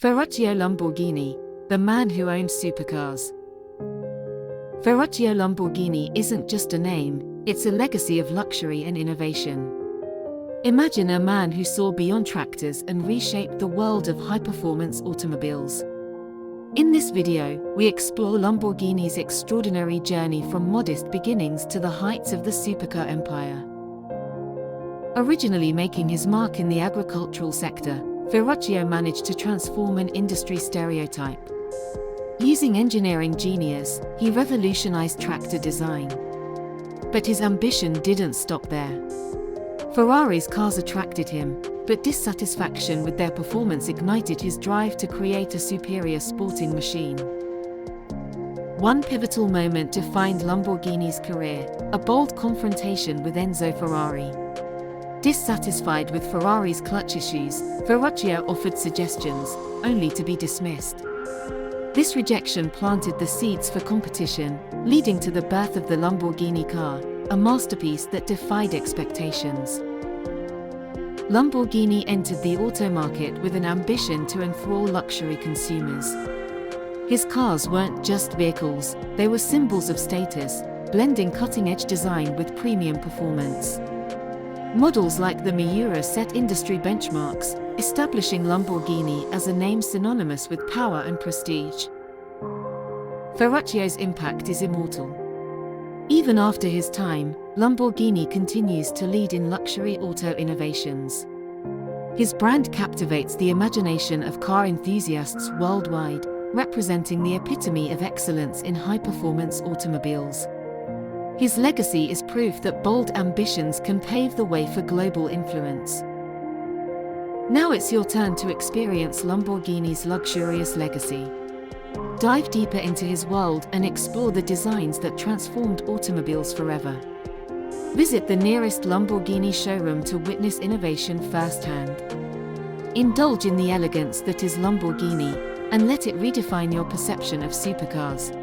Ferruccio Lamborghini, the man who owns supercars. Ferruccio Lamborghini isn't just a name, it's a legacy of luxury and innovation. Imagine a man who saw beyond tractors and reshaped the world of high-performance automobiles. In this video, we explore Lamborghini's extraordinary journey from modest beginnings to the heights of the supercar empire. Originally making his mark in the agricultural sector, Ferruccio managed to transform an industry stereotype. Using engineering genius, he revolutionized tractor design. But his ambition didn't stop there. Ferrari's cars attracted him, but dissatisfaction with their performance ignited his drive to create a superior sporting machine. One pivotal moment defined Lamborghini's career, a bold confrontation with Enzo Ferrari. Dissatisfied with Ferrari's clutch issues, Ferruccio offered suggestions, only to be dismissed. This rejection planted the seeds for competition, leading to the birth of the Lamborghini car, a masterpiece that defied expectations. Lamborghini entered the auto market with an ambition to enthrall luxury consumers. His cars weren't just vehicles, they were symbols of status, blending cutting-edge design with premium performance. Models like the Miura set industry benchmarks, establishing Lamborghini as a name synonymous with power and prestige. Ferruccio's impact is immortal. Even after his time, Lamborghini continues to lead in luxury auto innovations. His brand captivates the imagination of car enthusiasts worldwide, representing the epitome of excellence in high-performance automobiles. His legacy is proof that bold ambitions can pave the way for global influence. Now it's your turn to experience Lamborghini's luxurious legacy. Dive deeper into his world and explore the designs that transformed automobiles forever. Visit the nearest Lamborghini showroom to witness innovation firsthand. Indulge in the elegance that is Lamborghini, and let it redefine your perception of supercars.